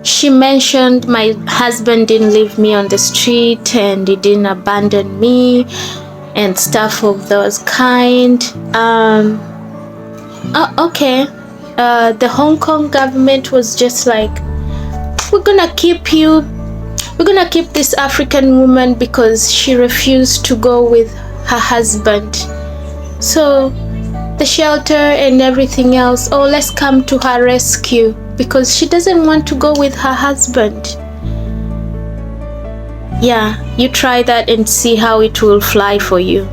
she mentioned my husband didn't leave me on the street and he didn't abandon me and stuff of those kind. Okay. The Hong Kong government was just like, we're gonna keep this African woman because she refused to go with her husband. So the shelter and everything else, oh, let's come to her rescue because she doesn't want to go with her husband. Yeah, you try that and see how it will fly for you.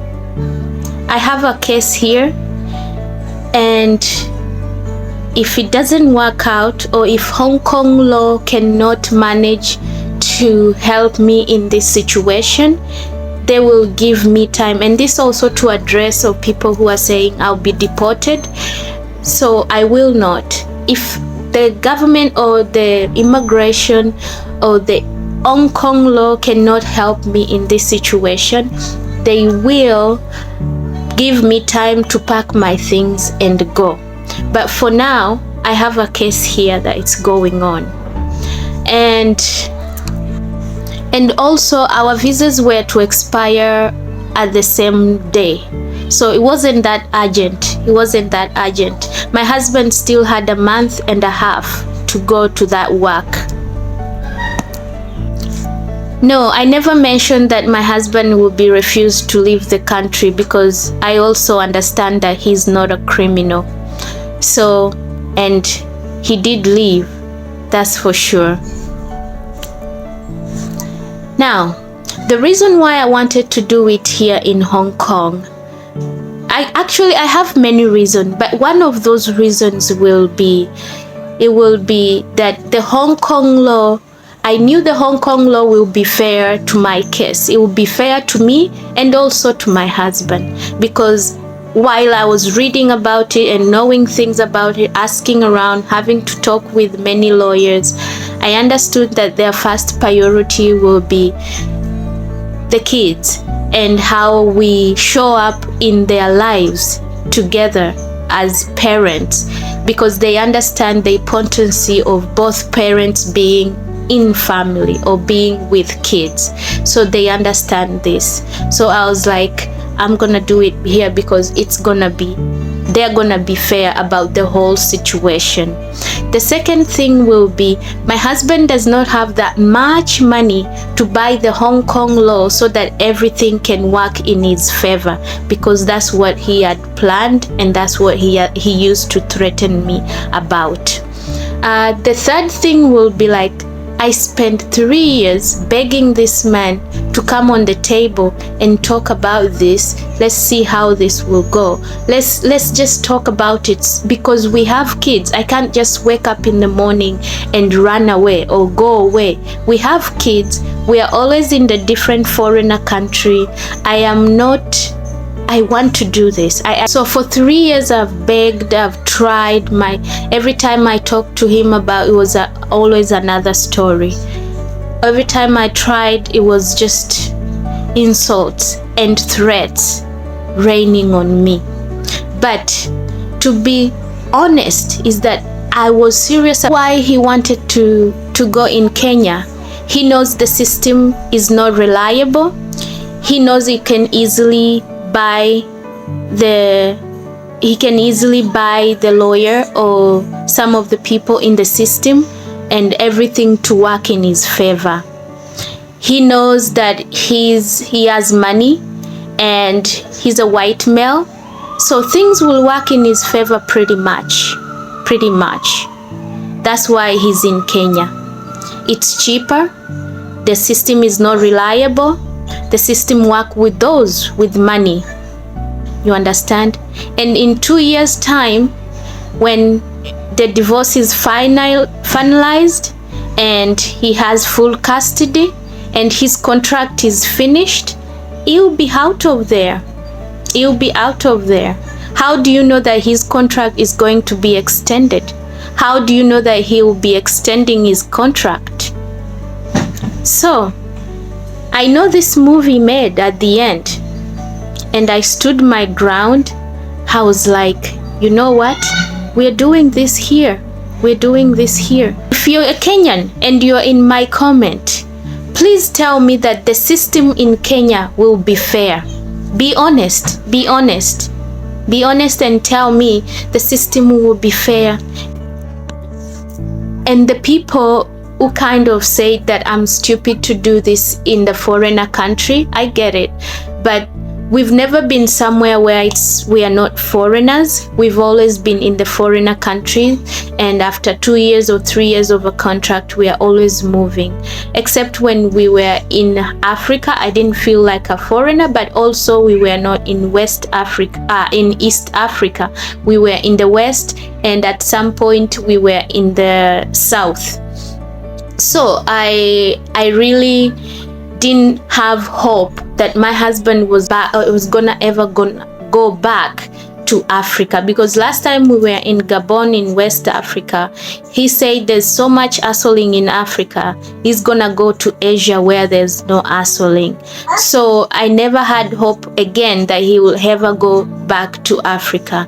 I have a case here, and if it doesn't work out, or if Hong Kong law cannot manage to help me in this situation, they will give me time. And this also to address of people who are saying I'll be deported. So I will not. If the government or the immigration or the Hong Kong law cannot help me in this situation, they will give me time to pack my things and go. But for now, I have a case here that it's going on. And also our visas were to expire at the same day. So it wasn't that urgent. My husband still had a month and a half to go to that work. No, I never mentioned that my husband will be refused to leave the country because I also understand that he's not a criminal. So, and he did leave, that's for sure. Now, the reason why I wanted to do it here in Hong Kong, I have many reasons, but one of those reasons will be that the Hong Kong law, I knew the Hong Kong law will be fair to my case. It will be fair to me and also to my husband, because while I was reading about it and knowing things about it, asking around, having to talk with many lawyers, I understood that their first priority will be the kids and how we show up in their lives together as parents, because they understand the importance of both parents being in family or being with kids. So they understand this. So I was like, I'm gonna do it here because they're gonna be fair about the whole situation. The second thing will be, my husband does not have that much money to buy the Hong Kong law so that everything can work in his favor, because that's what he had planned and that's what he used to threaten me about. The third thing will be like, I spent 3 years begging this man to come on the table and talk about this. Let's see how this will go. Let's just talk about it, because we have kids. I can't just wake up in the morning and run away or go away. We have kids. We are always in the different foreigner country. I want to do this. So for 3 years I've begged, I've tried. Every time I talked to him about it was always another story. Every time I tried, it was just insults and threats raining on me. But to be honest is that I was serious why he wanted to go in Kenya. He knows the system is not reliable. He knows he can easily buy the lawyer or some of the people in the system and everything to work in his favor. He knows that he has money and he's a white male, so things will work in his favor pretty much. That's why he's in Kenya. It's cheaper, the system is not reliable, the system work with those with money. You understand? And in 2 years' time, when the divorce is finalized and he has full custody and his contract is finished, he'll be out of there. How do you know that his contract is going to be extended? How do you know that he will be extending his contract? So I know this movie made at the end, and I stood my ground. I was like, you know what? We're doing this here. If if you're a Kenyan and you're in my comment, please tell me that the system in Kenya will be fair. Be honest, be honest. Be honest and tell me the system will be fair. And the people who kind of say that I'm stupid to do this in the foreigner country, I get it. But we've never been somewhere where we are not foreigners. We've always been in the foreigner country, and after 2 years or 3 years of a contract, we are always moving. Except when we were in Africa, I didn't feel like a foreigner, but also we were not in West Africa, in East Africa. We were in the West, and at some point we were in the South. So I really didn't have hope that my husband was gonna go back to Africa, because last time we were in Gabon in West Africa, he said there's so much hustling in Africa, he's gonna go to Asia where there's no hustling. So I never had hope again that he will ever go back to Africa.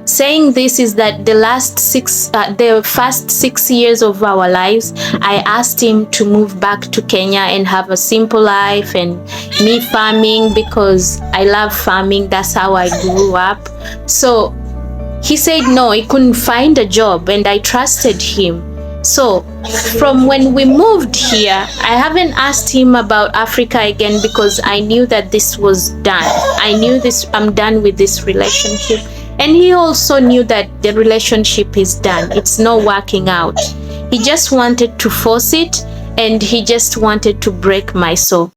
Saying this is that the first 6 years of our lives, I asked him to move back to Kenya and have a simple life, and me farming, because I love farming. That's how I grew up. So he said no, he couldn't find a job, and I trusted him. So from when we moved here, I haven't asked him about Africa again, because I knew that this was done. I knew this, I'm done with this relationship. And he also knew that the relationship is done. It's not working out. He just wanted to force it, and he just wanted to break my soul.